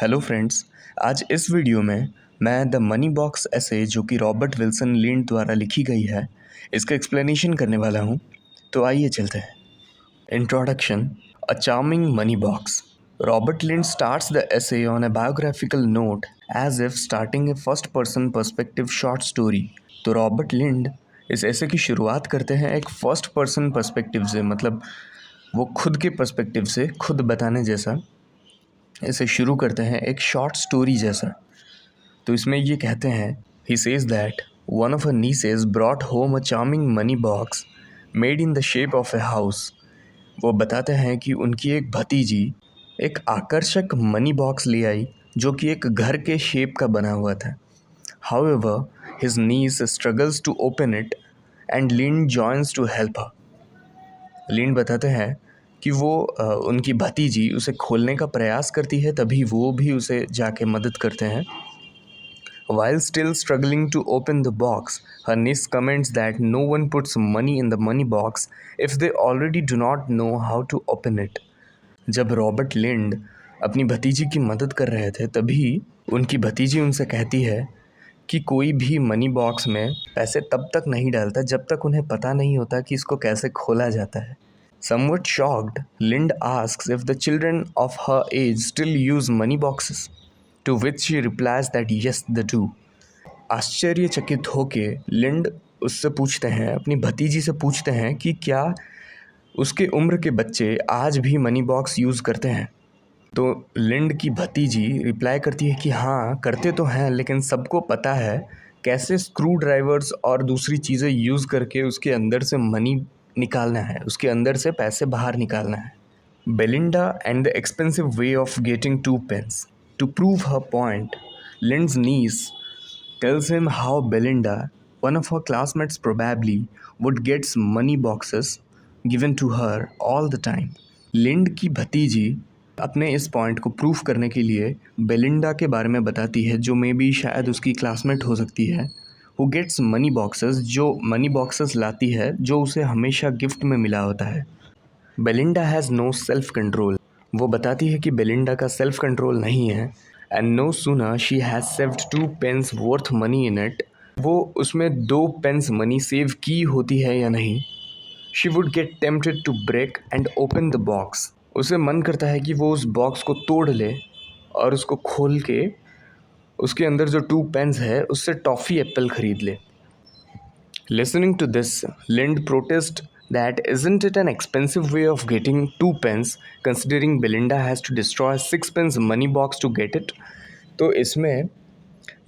Hello friends. आज इस video में मैं द मनी बॉक्स ऐसे जो कि रॉबर्ट विल्सन लिंड द्वारा लिखी गई है इसका एक्सप्लेनेशन करने वाला हूँ। तो आइए चलते हैं। Introduction. A charming money box. Robert Lind starts the essay on a biographical note as if starting a first person perspective short story। तो रॉबर्ट लिंड इस ऐसे की शुरुआत करते हैं एक फर्स्ट पर्सन पर्सपेक्टिव से, मतलब वो खुद के पर्सपेक्टिव से खुद बताने जैसा इसे शुरू करते हैं, एक शॉर्ट स्टोरी जैसा। तो इसमें ये कहते हैं, he says that one of her nieces brought home a charming money box made in the shape of a house. वो बताते हैं कि उनकी एक भतीजी एक आकर्षक मनी बॉक्स ले आई जो कि एक घर के शेप का बना हुआ था। However his niece struggles to open it and Lind joins to help her. Lind बताते हैं कि वो उनकी भतीजी उसे खोलने का प्रयास करती है, तभी वो भी उसे जाके मदद करते हैं। While still struggling to open the box, her niece comments that no one puts money in the money box if they already do not know how to open it। जब रॉबर्ट लिंड अपनी भतीजी की मदद कर रहे थे, तभी उनकी भतीजी उनसे कहती है कि कोई भी मनी बॉक्स में पैसे तब तक नहीं डालता जब तक उन्हें पता नहीं होता कि इसको कैसे खोला जाता है। Somewhat shocked, Lind asks if the children of her age still use money boxes, to which she replies that yes, they do। आश्चर्यचकित होके लिंड उससे पूछते हैं, अपनी भतीजी से पूछते हैं कि क्या उसके उम्र के बच्चे आज भी मनी बॉक्स यूज़ करते हैं। तो लिंड की भतीजी रिप्लाई करती है कि हाँ करते तो हैं, लेकिन सबको पता है कैसे स्क्रू ड्राइवर्स और दूसरी चीज़ें यूज़ करके उसके अंदर से मनी निकालना है, उसके अंदर से पैसे बाहर निकालना है। Belinda and the expensive way of getting 2 pence। To prove her point, Lind's niece tells him how Belinda, one of her classmates probably, would get money boxes given to her all the time। लिंड की भतीजी अपने इस point को proof करने के लिए Belinda के बारे में बताती है, जो मे बी शायद उसकी क्लासमेट हो सकती है, हु गेट्स मनी बॉक्सेस, जो मनी बॉक्सेस लाती है जो उसे हमेशा गिफ्ट में मिला होता है। Belinda has no self control. वो बताती है कि बेलिंडा का सेल्फ कंट्रोल नहीं है। And no sooner she has saved 2 pence worth money in it. वो उसमें 2 pence मनी सेव की होती है या नहीं, she would get tempted to break and open the box. उसे मन करता है कि वो उस बॉक्स को तोड़ ले और उसको खोल के उसके अंदर जो 2 pence है उससे टॉफ़ी एप्पल खरीद ले। Listening to this, Lind protests that isn't it an expensive way of getting 2 pence considering Belinda has to destroy 6 pence money box to get it। तो इसमें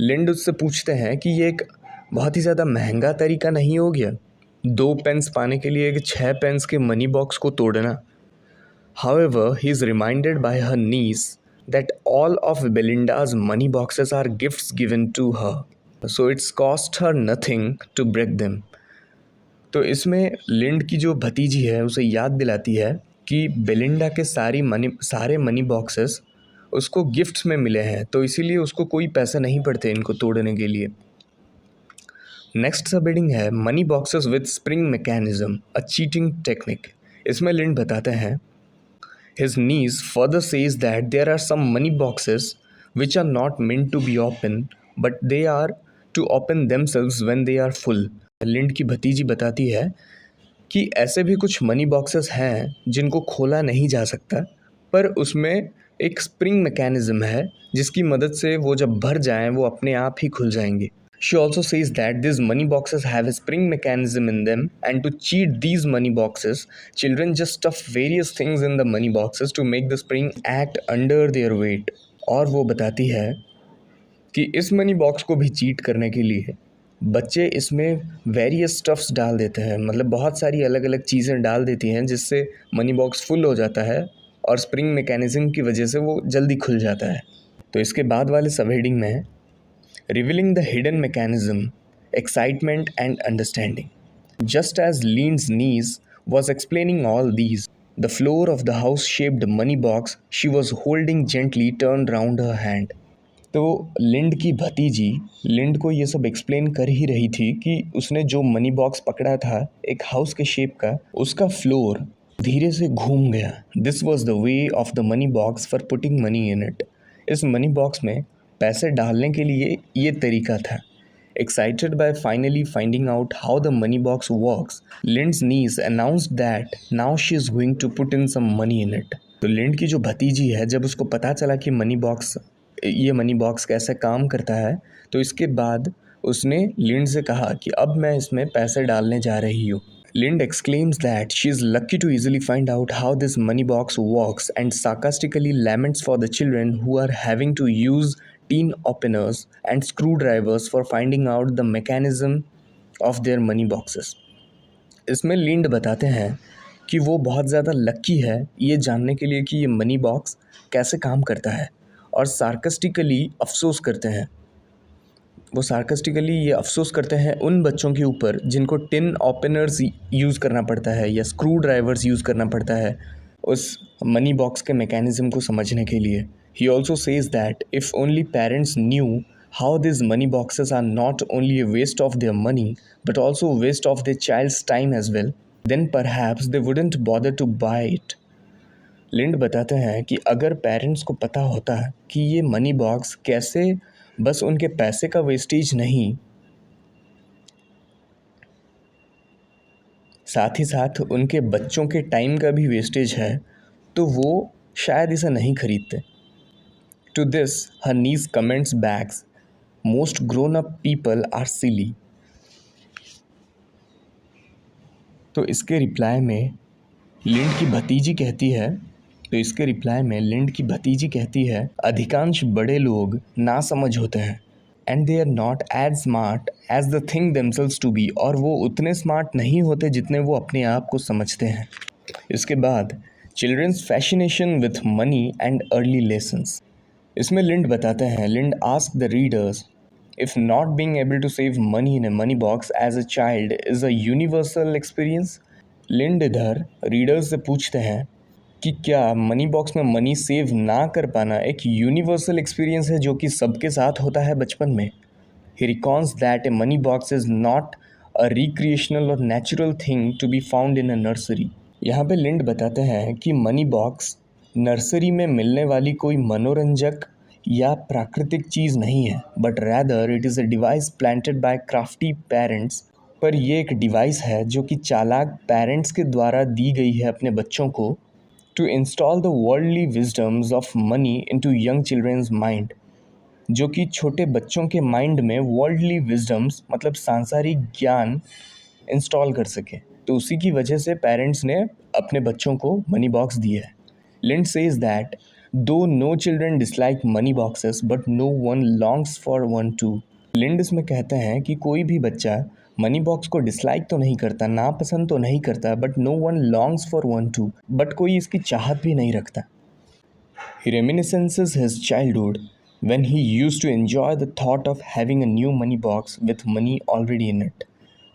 लिंड उससे पूछते हैं कि ये एक बहुत ही ज़्यादा महंगा तरीका नहीं हो गया 2 पेंस पाने के लिए एक 6 पेंस के मनी बॉक्स को तोड़ना। However, he is reminded by her niece that all of Belinda's money boxes are gifts given to her, so it's cost her nothing to break them। तो इसमें लिंड की जो भतीजी है उसे याद दिलाती है कि बेलिंडा के सारे मनी बॉक्सेस उसको गिफ्ट्स में मिले हैं, तो इसीलिए उसको कोई पैसे नहीं पड़ते इनको तोड़ने के लिए। नेक्स्ट सब हेडिंग है money boxes with spring mechanism, a cheating technique. इसमें लिंड बताते हैं, his niece further says that there are some money boxes which are not meant to be open but they are to open themselves when they are full. Lind की भतीजी बताती है कि ऐसे भी कुछ मनी बॉक्सेस हैं जिनको खोला नहीं जा सकता, पर उसमें एक स्प्रिंग मैकेनिज्म है जिसकी मदद से वो जब भर जाएं वो अपने आप ही खुल जाएंगे। She also says that these money boxes have a spring mechanism in them, and to cheat these money boxes, children just stuff various things in the money boxes to make the spring act under their weight। और वो बताती है कि इस money box को भी cheat करने के लिए बच्चे इसमें वेरियस स्टफ्स डाल देते हैं, मतलब बहुत सारी अलग अलग चीज़ें डाल देती हैं जिससे मनी बॉक्स फुल हो जाता है और स्प्रिंग मैकेनिज्म की वजह से वो जल्दी खुल जाता है। तो इसके बाद वाले सब हेडिंग में revealing the hidden mechanism, excitement and understanding. Just as Lynd's niece was explaining all these, the floor of the house-shaped money box she was holding gently turned round her hand। तो लिंड की भतीजी लिंड को ये सब explain कर ही रही थी कि उसने जो मनी बॉक्स पकड़ा था एक हाउस के शेप का, उसका फ्लोर धीरे से घूम गया। This was the way of the money box for putting money in it. इस मनी बॉक्स में पैसे डालने के लिए ये तरीका था। Excited by finally finding out how the money box works, Lind's niece announced that now she is going to put in some money in it. तो लिंड की जो भतीजी है, जब उसको पता चला कि ये मनी बॉक्स कैसे काम करता है, तो इसके बाद उसने लिंड से कहा कि अब मैं इसमें पैसे डालने जा रही हूँ। Lind exclaims that she is lucky to easily find out how this money box works and sarcastically laments for the children who are having to use tin openers and screwdrivers for finding out the mechanism of their money boxes. इसमें लिंड बताते हैं कि वो बहुत ज़्यादा lucky है ये जानने के लिए कि ये मनी बॉक्स कैसे काम करता है, और सार्कास्टिकली अफसोस करते हैं। वो सार्कास्टिकली ये अफसोस करते हैं उन बच्चों के ऊपर जिनको टिन ओपनर्स यूज़ करना पड़ता है या स्क्रू ड्राइवर्स यूज़ करना पड़ता है उस मनी बॉक्स के मैकेनिज़्म को समझने के लिए। He also says that if only parents knew how this money boxes are not only a waste of their money but also waste of their child's time as well, then perhaps they wouldn't bother to buy it. Lind बताते हैं कि अगर parents को पता होता है कि ये मनी बॉक्स कैसे बस उनके पैसे का वेस्टेज नहीं, साथ ही साथ उनके बच्चों के टाइम का भी वेस्टेज है, तो वो शायद इसे नहीं खरीदते। To this her niece comments backs, most grown up people are silly. तो इसके रिप्लाई में लिंड की भतीजी कहती है अधिकांश बड़े लोग नासमझ होते हैं, and they are not as smart as they think themselves to be, और वो उतने स्मार्ट नहीं होते जितने वो अपने आप को समझते हैं। इसके बाद children's fascination with money and early lessons. इसमें लिंड बताते हैं, Lind ask the readers if not being able to save money in a money box as a child is a universal experience. Lind इधर रीडर्स से पूछते हैं कि क्या money box में मनी सेव ना कर पाना एक यूनिवर्सल एक्सपीरियंस है जो कि सबके साथ होता है बचपन में। He reckons that a money box is not a recreational or natural thing to be found in a nursery. यहाँ पे लिंड बताते हैं कि मनी बॉक्स नर्सरी में मिलने वाली कोई मनोरंजक या प्राकृतिक चीज़ नहीं है, but rather it is a device planted by crafty parents. पर ये एक डिवाइस है जो कि चालाक पेरेंट्स के द्वारा दी गई है अपने बच्चों को, to install the worldly wisdoms of money into young children's mind, जो कि छोटे बच्चों के माइंड में वर्ल्डली विजडम्स मतलब सांसारिक ज्ञान इंस्टॉल कर सके। तो उसी की वजह से पेरेंट्स ने अपने बच्चों को मनी बॉक्स दिया है। Lind says that though no children dislike money boxes but no one longs for one too. Lind इसमें कहते हैं कि कोई भी बच्चा मनी बॉक्स को डिसलाइक तो नहीं करता, नापसंद तो नहीं करता, but no one longs for one too, but कोई इसकी चाहत भी नहीं रखता। He reminisces his childhood when he used to enjoy the thought of having a new money box with money already in it.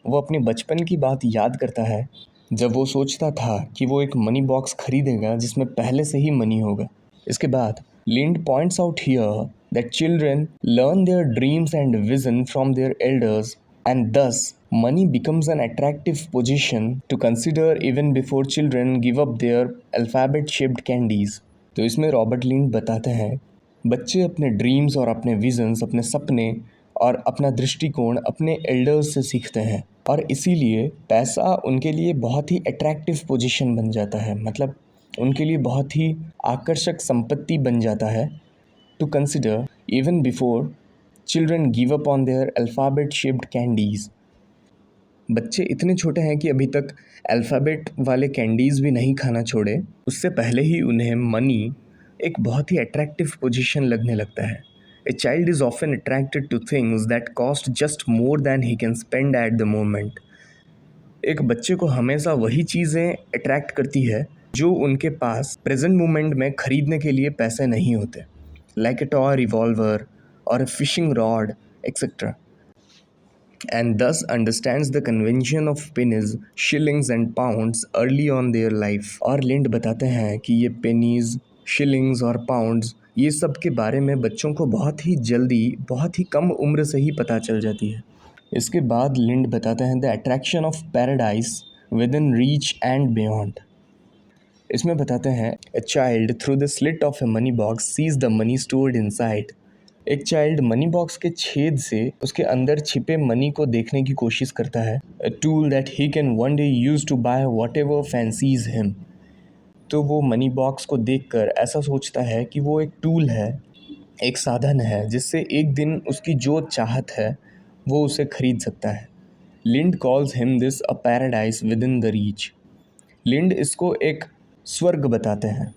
वो अपने बचपन की बात याद करता है जब वो सोचता था कि वो एक मनी बॉक्स खरीदेगा जिसमें पहले से ही मनी होगा। इसके बाद Lind points out here that children learn their dreams and vision from their elders, and thus money becomes an attractive position to consider even before children give up their alphabet-shaped candies. तो इसमें Robert लिंड बताते हैं बच्चे अपने dreams और अपने visions, अपने सपने और अपना दृष्टिकोण अपने एल्डर्स से सीखते हैं, और इसीलिए पैसा उनके लिए बहुत ही अट्रैक्टिव पोजीशन बन जाता है, मतलब उनके लिए बहुत ही आकर्षक संपत्ति बन जाता है to consider even before children give up on their alphabet-shaped candies. बच्चे इतने छोटे हैं कि अभी तक अल्फ़ाबेट वाले कैंडीज़ भी नहीं खाना छोड़े, उससे पहले ही उन्हें मनी एक बहुत ही अट्रैक्टिव पोजीशन लगने लगता है। A child is often attracted to things that cost just more than he can spend at the moment. एक बच्चे को हमेशा वही चीज़ें अट्रैक्ट करती है जो उनके पास प्रेजेंट मोमेंट में खरीदने के लिए पैसे नहीं होते, like a toy revolver or a fishing rod, etc., and thus understands the convention of pennies, shillings and pounds early on their life. और लिंड बताते हैं कि ये पेनीज, शिलिंग्स और पाउंड्स ये सब के बारे में बच्चों को बहुत ही जल्दी, बहुत ही कम उम्र से ही पता चल जाती है। इसके बाद लिंड बताते हैं the attraction of paradise within reach and beyond. इसमें बताते हैं a child through the slit of a money box sees the money stored inside. एक चाइल्ड मनी बॉक्स के छेद से उसके अंदर छिपे मनी को देखने की कोशिश करता है। A tool that he can one day use to buy whatever fancies him. तो वो मनी बॉक्स को देखकर ऐसा सोचता है कि वो एक टूल है, एक साधन है जिससे एक दिन उसकी जो चाहत है वो उसे खरीद सकता है। Lind calls him this a paradise within the reach. Lind इसको एक स्वर्ग बताते हैं।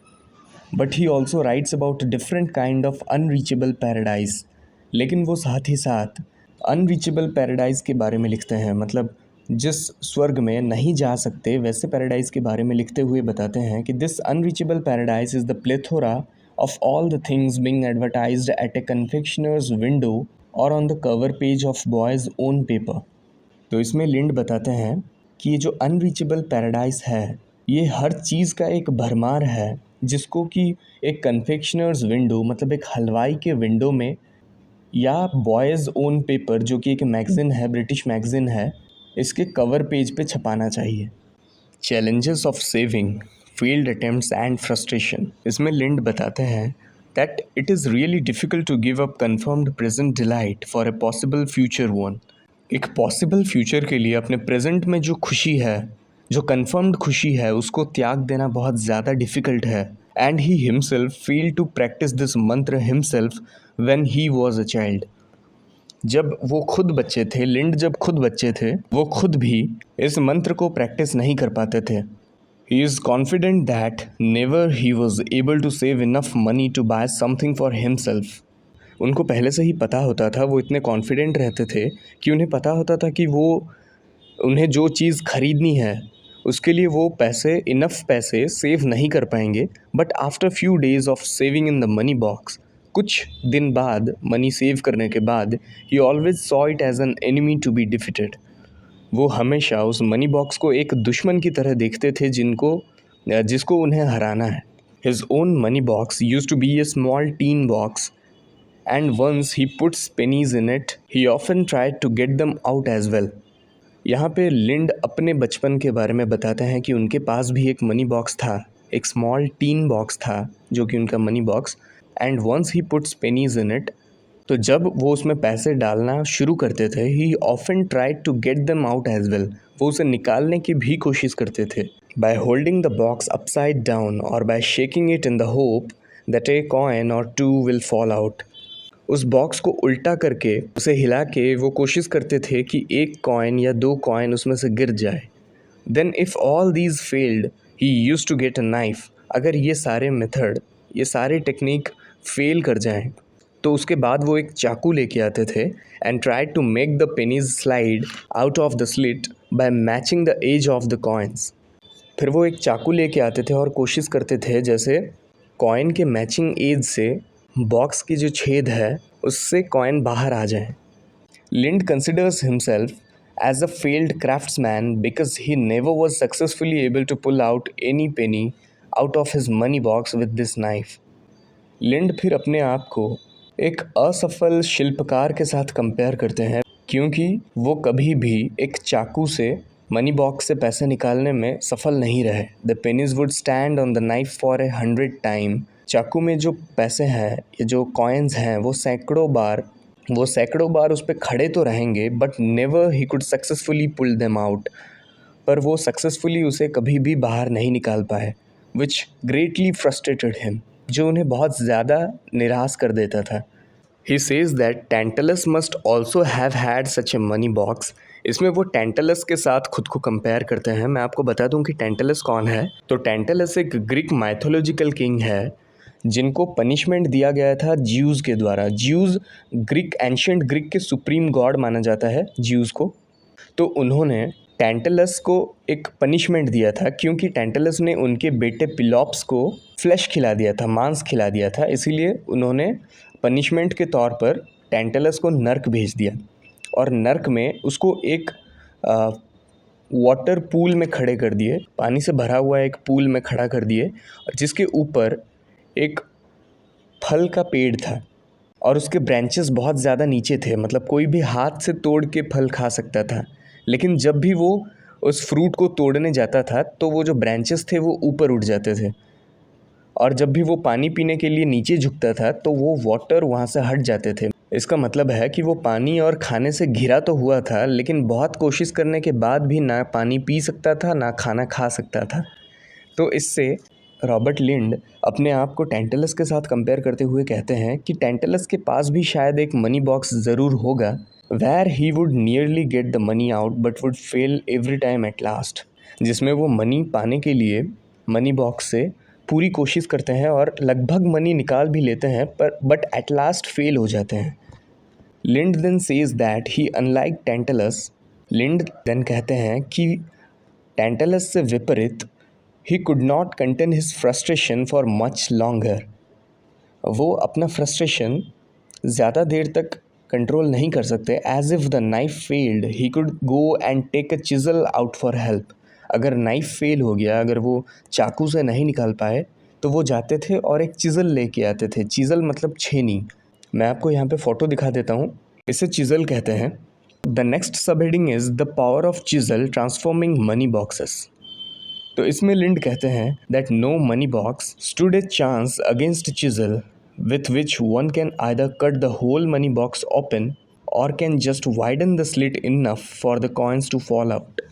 But he also writes about different kind of unreachable paradise. लेकिन वो साथ ही साथ अनरीचेबल पैराडाइज के बारे में लिखते हैं, मतलब जिस स्वर्ग में नहीं जा सकते वैसे पैराडाइज के बारे में लिखते हुए बताते हैं कि this unreachable paradise is the plethora of all the things being advertised at a confectioner's window और on the cover page of boy's own paper. तो इसमें लिंड बताते हैं कि ये जो अनरीचेबल पैराडाइज है ये हर चीज़ का एक भरमार है जिसको कि एक कन्फेक्शनर्स विंडो मतलब एक हलवाई के विंडो में या बॉयज़ ओन पेपर जो कि एक मैगज़ीन है, ब्रिटिश मैगज़ीन है, इसके कवर पेज पे छपाना चाहिए। Challenges of saving, failed attempts and frustration. इसमें लिंड बताते हैं that it is really difficult to give up confirmed present delight for a possible future one. एक पॉसिबल फ्यूचर के लिए अपने प्रेजेंट में जो खुशी है, जो कन्फर्म्ड खुशी है, उसको त्याग देना बहुत ज़्यादा डिफ़िकल्ट है। And he himself failed to practice this mantra himself when he was a child. जब वो खुद बच्चे थे, लिंड जब खुद बच्चे थे, वो खुद भी इस मंत्र को प्रैक्टिस नहीं कर पाते थे। He is confident that never he was able to save enough money to buy something for himself. उनको पहले से ही पता होता था, वो इतने कॉन्फिडेंट रहते थे कि उन्हें पता होता था कि वो उन्हें जो चीज़ खरीदनी है उसके लिए वो इनफ पैसे सेव नहीं कर पाएंगे। But after few days of saving in the money box, कुछ दिन बाद मनी सेव करने के बाद, he always saw it as an enemy to be defeated. वो हमेशा उस मनी बॉक्स को एक दुश्मन की तरह देखते थे जिसको उन्हें हराना है। His own money box used to be a small tin box and once he puts pennies in it, he often tried to get them out as well। यहाँ पे लिंड अपने बचपन के बारे में बताते हैं कि उनके पास भी एक मनी बॉक्स था, एक स्मॉल टीन बॉक्स था जो कि उनका money box. And once he puts pennies in it, तो जब वो उसमें पैसे डालना शुरू करते थे, he often tried to get them out as well. वो उसे निकालने की भी कोशिश करते थे by holding the box upside down और by shaking it in the hope that a coin or two will fall out. उस बॉक्स को उल्टा करके उसे हिला के वो कोशिश करते थे कि एक कॉइन या दो कॉइन उसमें से गिर जाए। Then if all these failed he used to get a knife. अगर ये सारे मेथड, ये सारे टेक्निक फेल कर जाएं तो उसके बाद वो एक चाकू लेके आते थे and tried to make the pennies slide out of the slit by matching the edge of the coins. फिर वो एक चाकू लेके आते थे और कोशिश करते थे जैसे कॉइन के मैचिंग एज से बॉक्स की जो छेद है उससे कॉइन बाहर आ जाए। Lind considers himself as a failed craftsman because he never was successfully able to pull out any penny out of his money box with this knife. Lind फिर अपने आप को एक असफल शिल्पकार के साथ कंपेयर करते हैं क्योंकि वो कभी भी एक चाकू से मनी बॉक्स से पैसे निकालने में सफल नहीं रहे। The pennies would stand on the knife for 100 time. चाकू में जो पैसे हैं, ये जो कॉइन्स हैं, वो सैकड़ों बार उस पर खड़े तो रहेंगे but never he could successfully pull them out. पर वो सक्सेसफुली उसे कभी भी बाहर नहीं निकाल पाए, विच ग्रेटली फ्रस्ट्रेटेड हिम, जो उन्हें बहुत ज़्यादा निराश कर देता था। He says that Tantalus must also have had such a money box. इसमें वो टैंटलस के साथ खुद को कंपेयर करते हैं। मैं आपको बता दूं कि टैंटलस कौन है। तो टैंटलस एक ग्रीक माइथोलॉजिकल किंग है जिनको पनिशमेंट दिया गया था ज्यूज़ के द्वारा। ज्यूज़ एंशिएंट ग्रीक के सुप्रीम गॉड माना जाता है ज्यूज़ को। तो उन्होंने टैंटलस को एक पनिशमेंट दिया था क्योंकि टैंटलस ने उनके बेटे पिलॉप्स को फ्लैश खिला दिया था, मांस खिला दिया था। इसीलिए उन्होंने पनिशमेंट के तौर पर टैंटलस को नर्क भेज दिया और नर्क में उसको एक वाटर पूल में खड़े कर दिए, पानी से भरा हुआ एक पूल में खड़ा कर दिए जिसके ऊपर एक फल का पेड़ था और उसके ब्रांचेस बहुत ज़्यादा नीचे थे, मतलब कोई भी हाथ से तोड़ के फल खा सकता था। लेकिन जब भी वो उस फ्रूट को तोड़ने जाता था तो वो जो ब्रांचेस थे वो ऊपर उठ जाते थे, और जब भी वो पानी पीने के लिए नीचे झुकता था तो वो वाटर वहाँ से हट जाते थे। इसका मतलब है कि वो पानी और खाने से घिरा तो हुआ था, लेकिन बहुत कोशिश करने के बाद भी ना पानी पी सकता था ना खाना खा सकता था। तो इससे रॉबर्ट लिंड अपने आप को टैंटलस के साथ कंपेयर करते हुए कहते हैं कि टैंटलस के पास भी शायद एक मनी बॉक्स ज़रूर होगा, where he would nearly get the money out but would fail every time at last, जिसमें वो मनी पाने के लिए मनी बॉक्स से पूरी कोशिश करते हैं और लगभग मनी निकाल भी लेते हैं, पर बट एट लास्ट फेल हो जाते हैं। Lind then says that he unlike Tantalus, Lind then कहते हैं कि टैंटलस से विपरीत he could not contain his frustration for much longer, वो अपना फ्रस्ट्रेशन ज़्यादा देर तक कंट्रोल नहीं कर सकते। As if the knife failed he could go and take a chisel out for help, अगर नाइफ फेल हो गया, अगर वो चाकू से नहीं निकाल पाए तो वो जाते थे और एक चिज़ल लेके आते थे। चिज़ल मतलब छेनी। मैं आपको यहाँ पे फ़ोटो दिखा देता हूँ, इसे चिज़ल कहते हैं। The next subheading is the power of chisel transforming money boxes. तो इसमें लिंड कहते हैं that no money box stood a chance against chisel with which one can either cut the whole money box open or can just widen the slit enough for the coins to fall out।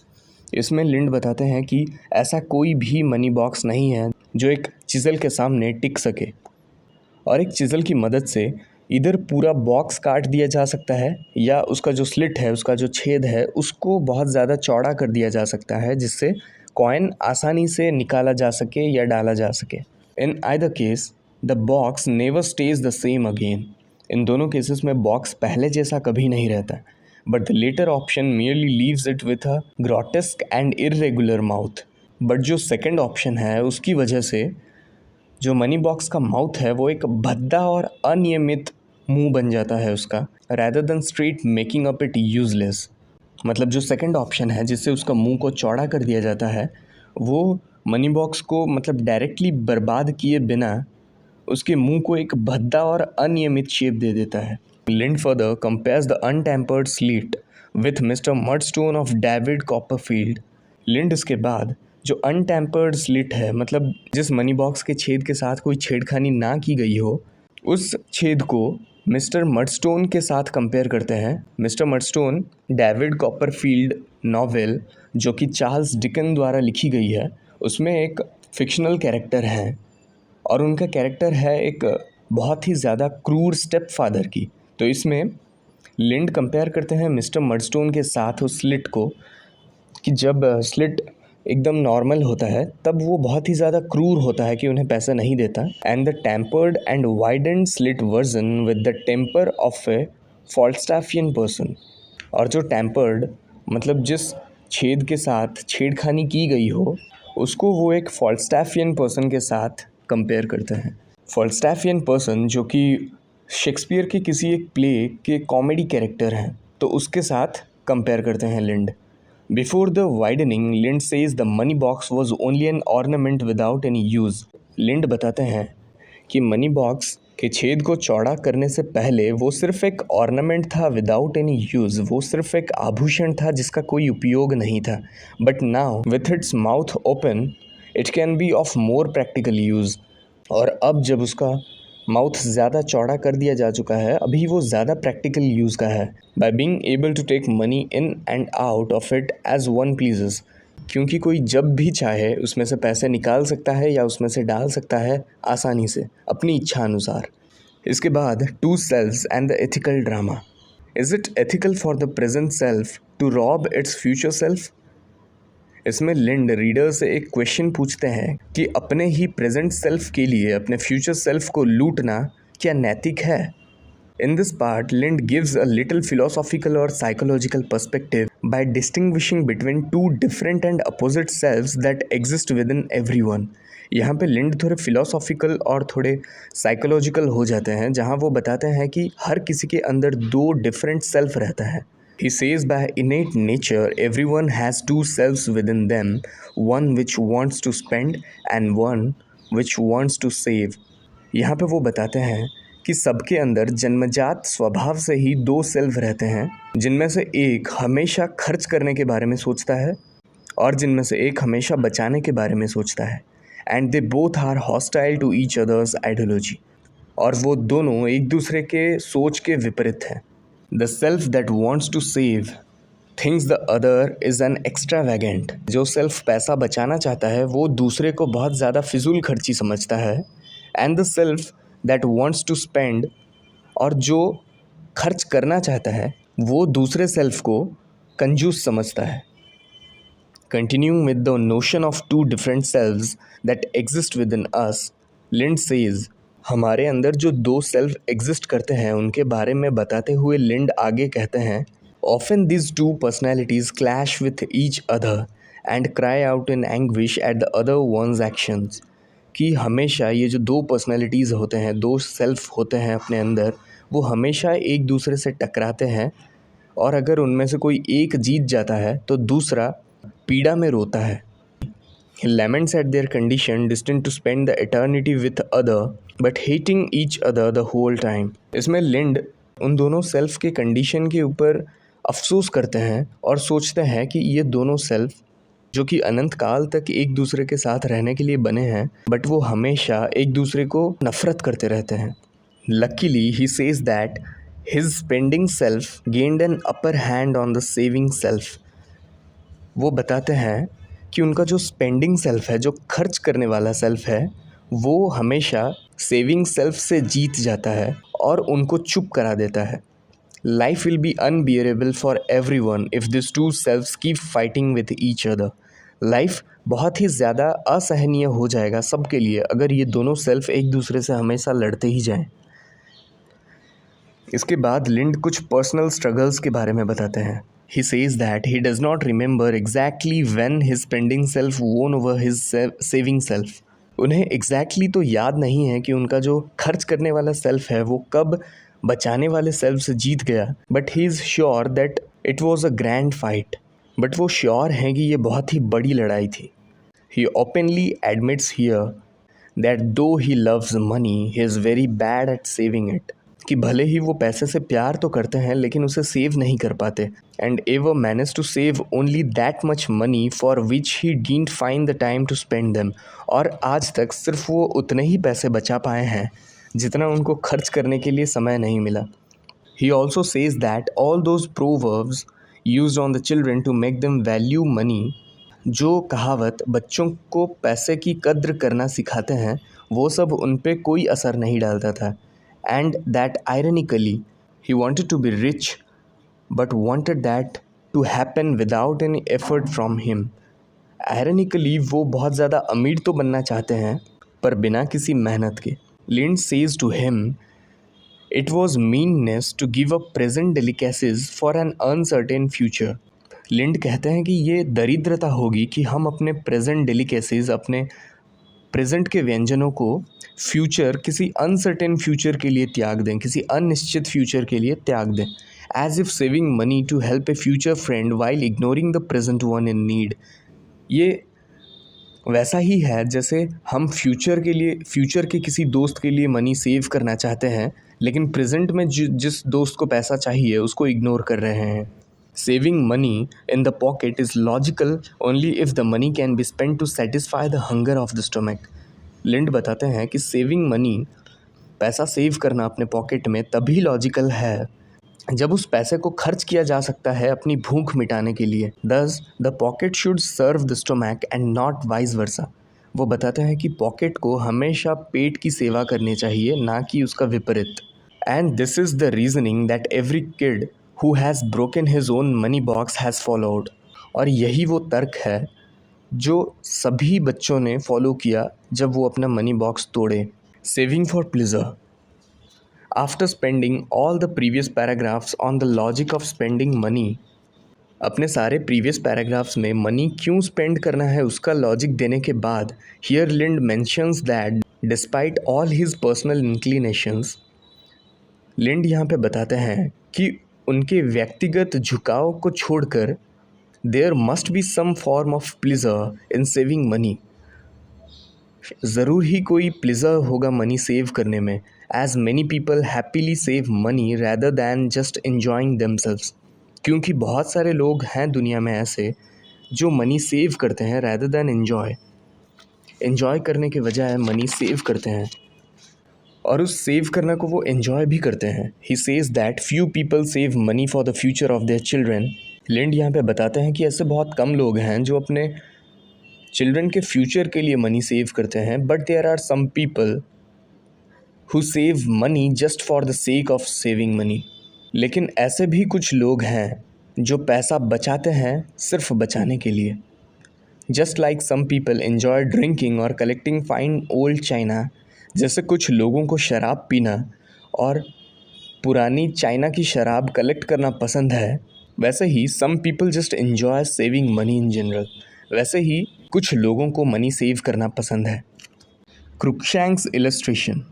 इसमें लिंड बताते हैं कि ऐसा कोई भी money box नहीं है जो एक चिज़ल के सामने टिक सके, और एक चिज़ल की मदद से इधर पूरा बॉक्स काट दिया जा सकता है या उसका जो स्लिट है, उसका जो छेद है, उसको बहुत ज़्यादा चौड़ा कर दिया जा सकता है जिससे कॉइन आसानी से निकाला जा सके या डाला जा सके। In either case the box never stays the same again, इन दोनों केसेस में बॉक्स पहले जैसा कभी नहीं रहता, but the latter option merely leaves it with a grotesque and irregular mouth. But जो सेकंड ऑप्शन है उसकी वजह से जो मनी बॉक्स का माउथ है वो एक भद्दा और अनियमित मुंह बन जाता है उसका, rather than straight making up it useless. मतलब जो सेकंड ऑप्शन है जिससे उसका मुंह को चौड़ा कर दिया जाता है, वो मनी बॉक्स को मतलब डायरेक्टली बर्बाद किए बिना उसके मुंह को एक भद्दा और अनियमित शेप दे देता है। Lind further compares the untempered slit with mister Murdstone of David Copperfield. Lind इसके बाद जो अनटेम्पर्ड स्लिट है, मतलब जिस मनी बॉक्स के छेद के साथ कोई छेड़खानी ना की गई हो, उस छेद को मिस्टर मडस्टोन के साथ कंपेयर करते हैं। Mister mudstone David Copperfield novel जो कि चार्ल्स डिकन द्वारा लिखी गई है, उसमें एक फिक्शनल कैरेक्टर है और उनका कैरेक्टर है एक बहुत ही ज़्यादा क्रूर स्टेप फादर की। तो इसमें लिंड कंपेयर करते हैं मिस्टर मडस्टोन के साथ उस स्लिट को कि जब स्लिट एकदम नॉर्मल होता है तब वो बहुत ही ज़्यादा क्रूर होता है कि उन्हें पैसा नहीं देता, and the tempered and widened slit version with the temper of a Falstaffian person. और जो टेम्पर्ड मतलब जिस छेद के साथ छेड़खानी की गई हो, उसको वो एक फॉल्स्टाफियन पर्सन के साथ कंपेयर करते हैं। फॉल्स्टाफियन पर्सन जो कि शेक्सपियर के किसी एक प्ले के कॉमेडी कैरेक्टर हैं, तो उसके साथ कंपेयर करते हैं Lind. Before the widening Lind says the money box was only an ornament without any use. Lind बताते हैं कि मनी बॉक्स के छेद को चौड़ा करने से पहले वो सिर्फ एक ऑर्नामेंट था विदाउट एनी यूज़, वो सिर्फ एक आभूषण था जिसका कोई उपयोग नहीं था। But now with its mouth open it can be of more practical use. और अब जब उसका माउथ ज़्यादा चौड़ा कर दिया जा चुका है, अभी वो ज़्यादा प्रैक्टिकल यूज़ का है। By being able to take money in and out of it as one pleases, क्योंकि कोई जब भी चाहे उसमें से पैसे निकाल सकता है या उसमें से डाल सकता है आसानी से अपनी इच्छा अनुसार। इसके बाद two selfs and the ethical drama. Is it ethical for the present self to rob its future self? इसमें लिंड रीडर से एक क्वेश्चन पूछते हैं कि अपने ही प्रेजेंट सेल्फ के लिए अपने फ्यूचर सेल्फ को लूटना क्या नैतिक है? In this part, Lind gives a little philosophical or psychological perspective by distinguishing between two different and opposite selves that exist within everyone। यहाँ पे लिंड थोड़े फिलोसॉफिकल और थोड़े साइकोलॉजिकल हो जाते हैं, जहाँ वो बताते हैं कि हर किसी के अंदर दो डिफरेंट सेल्फ रहता है। He says by innate nature everyone has two selves within them, one which wants to spend and one which wants to save। यहाँ पे वो बताते हैं कि सबके अंदर जन्मजात स्वभाव से ही दो सेल्फ रहते हैं, जिनमें से एक हमेशा खर्च करने के बारे में सोचता है और जिनमें से एक हमेशा बचाने के बारे में सोचता है। And they both are hostile to each others ideology, और वो दोनों एक दूसरे के सोच के विपरीत हैं। The self that wants to save things the other is an extravagant. जो सेल्फ पैसा बचाना चाहता है वो दूसरे को बहुत ज़्यादा फिजूल खर्ची समझता है। And the self that wants to spend, और जो खर्च करना चाहता है वो दूसरे सेल्फ को कंजूस समझता है। Continuing with the notion of two different selves that exist within us, लिंड says, हमारे अंदर जो दो सेल्फ एग्जिस्ट करते हैं उनके बारे में बताते हुए लिंड आगे कहते हैं, often these two personalities clash with each other and cry out in anguish at the other one's actions। कि हमेशा ये जो दो पर्सनैलिटीज़ होते हैं, दो सेल्फ होते हैं अपने अंदर, वो हमेशा एक दूसरे से टकराते हैं, और अगर उनमें से कोई एक जीत जाता है तो दूसरा पीड़ा में रोता है। He laments at their condition, destined to spend the eternity with other, but hating each other the whole time। इसमें लिंड उन दोनों सेल्फ के कंडीशन के ऊपर अफसोस करते हैं और सोचते हैं कि ये दोनों सेल्फ जो कि अनंत काल तक एक दूसरे के साथ रहने के लिए बने हैं, बट वो हमेशा एक दूसरे को नफरत करते रहते हैं। Luckily, he says that his spending self gained an upper hand on the saving self। वो बताते हैं कि उनका जो स्पेंडिंग सेल्फ है, जो खर्च करने वाला सेल्फ है, वो हमेशा सेविंग सेल्फ से जीत जाता है और उनको चुप करा देता है। Life will be unbearable for everyone if this two selfs keep fighting with each other. Life बहुत ही ज़्यादा असहनीय हो जाएगा सबके लिए अगर ये दोनों सेल्फ एक दूसरे से हमेशा लड़ते ही जाएं। इसके बाद लिंड कुछ पर्सनल स्ट्रगल्स के बारे में बताते हैं। He says that he does not remember exactly when his spending self won over his saving self। उन्हें exactly तो याद नहीं है कि उनका जो खर्च करने वाला सेल्फ है वो कब बचाने वाले सेल्फ से जीत गया, but he is sure that it was a grand fight. But वो श्योर हैं कि ये बहुत ही बड़ी लड़ाई थी। He openly admits here that though he loves money, he is very bad at saving it। कि भले ही वो पैसे से प्यार तो करते हैं लेकिन उसे सेव नहीं कर पाते। And ever manage to save only that much money for which he didn't find the time to spend them. और आज तक सिर्फ वो उतने ही पैसे बचा पाए हैं जितना उनको खर्च करने के लिए समय नहीं मिला। He also says that all those proverbs used on the children to make them value money, जो कहावत बच्चों को पैसे की कद्र करना सिखाते हैं, वो सब उन पे कोई असर नहीं डालता था। And that ironically, he wanted to be rich, but wanted that to happen without any effort from him। Ironically, वो बहुत ज़्यादा अमीर तो बनना चाहते हैं पर बिना किसी मेहनत के। Lind says to him, it was meanness to give up present delicacies for an uncertain future। लिंड कहते हैं कि ये दरिद्रता होगी कि हम अपने प्रेजेंट डेलिकेसीज, अपने प्रेजेंट के व्यंजनों को फ्यूचर, किसी अनसर्टेन फ्यूचर के लिए त्याग दें, किसी अनिश्चित फ्यूचर के लिए त्याग दें। As if saving money to help a future friend while ignoring the present one in need. ये वैसा ही है जैसे हम फ्यूचर के किसी दोस्त के लिए मनी सेव करना चाहते हैं लेकिन प्रेजेंट में जिस दोस्त को पैसा चाहिए उसको इग्नोर कर रहे हैं। Saving money in the pocket is logical only if the money can be spend to satisfy the hunger of the stomach. Lind बताते हैं कि सेविंग मनी, पैसा सेव करना अपने पॉकेट में, तभी लॉजिकल है जब उस पैसे को खर्च किया जा सकता है अपनी भूख मिटाने के लिए। Thus the pocket should serve the stomach and not vice versa. वो बताते हैं कि पॉकेट को हमेशा पेट की सेवा करनी चाहिए, ना कि उसका विपरीत। And this is the reasoning that every kid who has broken his own money box has followed. और यही वो तर्क है जो सभी बच्चों ने फॉलो किया जब वो अपना मनी बॉक्स तोड़े। Saving for pleasure. After spending all the previous paragraphs on the logic of spending money, अपने सारे प्रीवियस पैराग्राफ्स में मनी क्यों स्पेंड करना है उसका लॉजिक देने के बाद here Lind mentions that despite all his personal inclinations, Lind यहाँ पे बताते हैं कि उनके व्यक्तिगत झुकाव को छोड़कर there must be some form of pleasure in saving money. ज़रूर ही कोई प्लेजर होगा मनी सेव करने में। As many people happily save money rather than just enjoying themselves. क्योंकि बहुत सारे लोग हैं दुनिया में ऐसे जो मनी सेव करते हैं रैदर दैन एन्जॉय करने के बजाय मनी सेव करते हैं और उस सेव करने को वो एन्जॉय भी करते हैं। He says that few people save money for the future of their children. Lind यहाँ पे बताते हैं कि ऐसे बहुत कम लोग हैं जो अपने चिल्ड्रन के फ्यूचर के लिए मनी सेव करते हैं, but there are some people who save money just for the sake of saving money. लेकिन ऐसे भी कुछ लोग हैं जो पैसा बचाते हैं सिर्फ बचाने के लिए। Just like some people enjoy drinking और कलेक्टिंग फाइन ओल्ड चाइना, जैसे कुछ लोगों को शराब पीना और पुरानी चाइना की शराब कलेक्ट करना पसंद है, वैसे ही some people just enjoy saving money in general. वैसे ही कुछ लोगों को मनी सेव करना पसंद है। क्रुकशैंक्स इलस्ट्रेशन,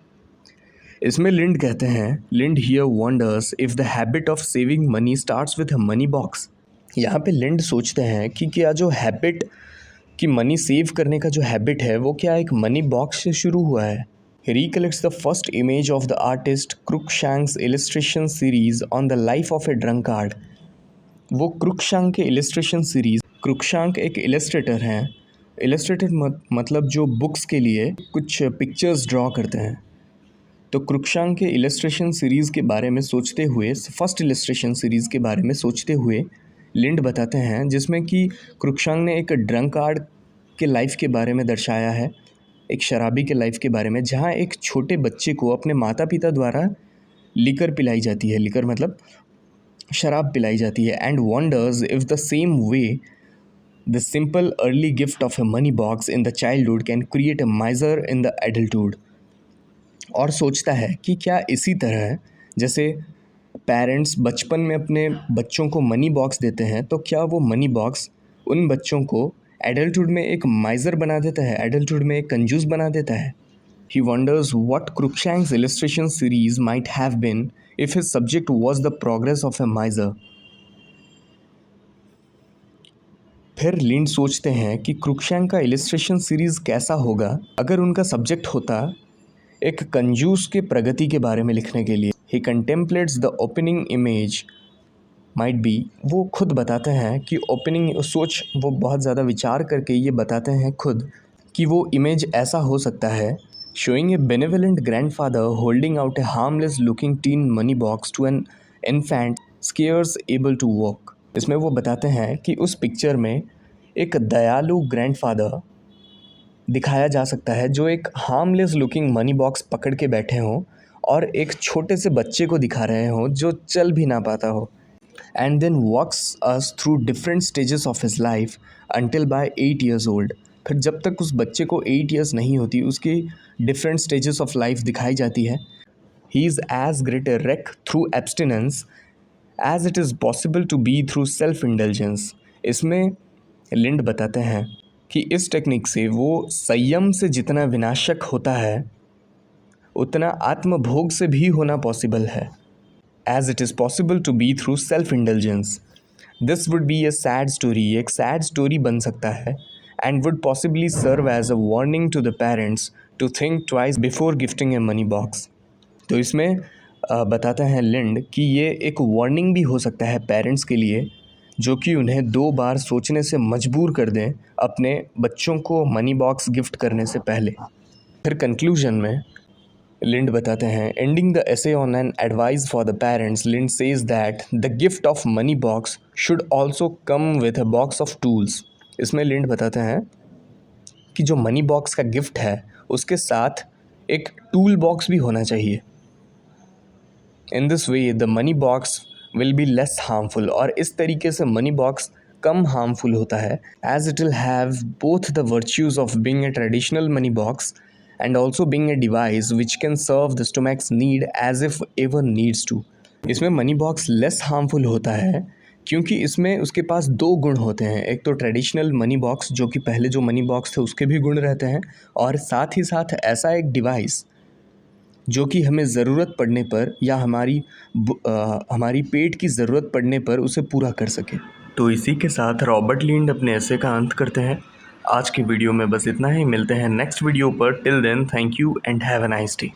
इसमें लिंड कहते हैं, Lind here wonders if the habit of saving money starts with a money box. यहाँ पे लिंड सोचते हैं कि क्या जो हैबिट कि मनी सेव करने का जो हैबिट है वो क्या एक मनी बॉक्स से शुरू हुआ है। He recollects the first image of the artist Cruikshank's illustration series on the life of a drunkard। वो क्रुकशैंक के इलस्ट्रेशन सीरीज़, क्रुकशैंक एक इलस्ट्रेटर हैं। इलस्ट्रेटर मतलब जो बुक्स के लिए कुछ पिक्चर्स ड्रॉ करते हैं। तो क्रुकशैंक के इलस्ट्रेशन सीरीज़ के बारे में सोचते हुए, फर्स्ट इलस्ट्रेशन सीरीज़ के बारे में सोचते हुए लिंड बताते हैं, जिसमें कि क्रुकशैंक ने एक ड्रंकार्ड के लाइफ के बारे में दर्शाया है, एक शराबी के लाइफ के बारे में, जहाँ एक छोटे बच्चे को अपने माता पिता द्वारा लिकर पिलाई जाती है। लिकर मतलब शराब पिलाई जाती है। And wonders if the same way the simple early gift of a money box in the childhood can create a माइजर in the adulthood. और सोचता है कि क्या इसी तरह जैसे पेरेंट्स बचपन में अपने बच्चों को मनी बॉक्स देते हैं, तो क्या वो मनी बॉक्स उन बच्चों को एडल्टहुड में एक माइजर बना देता है, एडल्टहुड में एक कंजूस बना देता है। He wonders what Cruikshank's illustration series might have been if his subject was the progress of a miser। फिर लिंड सोचते हैं कि क्रुकशैंक का इलस्ट्रेशन सीरीज़ कैसा होगा अगर उनका सब्जेक्ट होता एक कंजूस के प्रगति के बारे में लिखने के लिए। He contemplates the opening image might be, वो खुद बताते हैं कि ओपनिंग वो बहुत ज़्यादा विचार करके ये बताते हैं खुद कि वो इमेज ऐसा हो सकता है, showing a benevolent grandfather holding out a harmless looking tin money box to an infant scarce able to walk। इसमें वो बताते हैं कि उस पिक्चर में एक दयालु ग्रैंडफादर दिखाया जा सकता है जो एक हार्मलेस लुकिंग मनी बॉक्स पकड़ के बैठे हों और एक छोटे से बच्चे को दिखा रहे हों जो चल भी ना पाता हो। And then walks us through different stages of his life until by 8 years old। फिर जब तक उस बच्चे को 8 years नहीं होती उसकी डिफरेंट स्टेजेस ऑफ लाइफ दिखाई जाती है। He is as great a wreck through abstinence as it is possible to be through self indulgence. इसमें लिंड बताते हैं कि इस टेक्निक से वो संयम से जितना विनाशक होता है उतना आत्मभोग से भी होना पॉसिबल है। As it is possible to be through self indulgence. This would be a sad story, एक सैड स्टोरी बन सकता है, and would possibly serve as a warning to the parents to think twice before gifting a money box. तो इसमें बताते हैं लिंड कि ये एक वार्निंग भी हो सकता है पेरेंट्स के लिए, जो कि उन्हें 2 बार सोचने से मजबूर कर दें अपने बच्चों को मनी बॉक्स गिफ्ट करने से पहले। फिर कंक्लूजन में लिंड बताते हैं, ending the essay on an advice for the parents, Lind says that the gift of money box should also come with a box of tools. इसमें लिंड बताते हैं कि जो मनी बॉक्स का गिफ्ट है उसके साथ एक टूल बॉक्स भी होना चाहिए। In this way the money box will be less harmful, और इस तरीके से मनी बॉक्स कम हार्मफुल होता है, as it will have both the virtues of being a traditional money box and also being a device which can serve the stomach's need as if ever needs to। इसमें money box less harmful होता है क्योंकि इसमें उसके पास 2 गुण होते हैं। एक तो ट्रेडिशनल मनी बॉक्स जो कि पहले जो मनी बॉक्स थे उसके भी गुण रहते हैं, और साथ ही साथ ऐसा एक डिवाइस जो कि हमें ज़रूरत पड़ने पर या हमारी पेट की ज़रूरत पड़ने पर उसे पूरा कर सके। तो इसी के साथ रॉबर्ट लिंड अपने ऐसे का अंत करते हैं। आज की वीडियो में बस इतना ही, मिलते हैं नेक्स्ट वीडियो पर। Till then, thank you and have a nice day.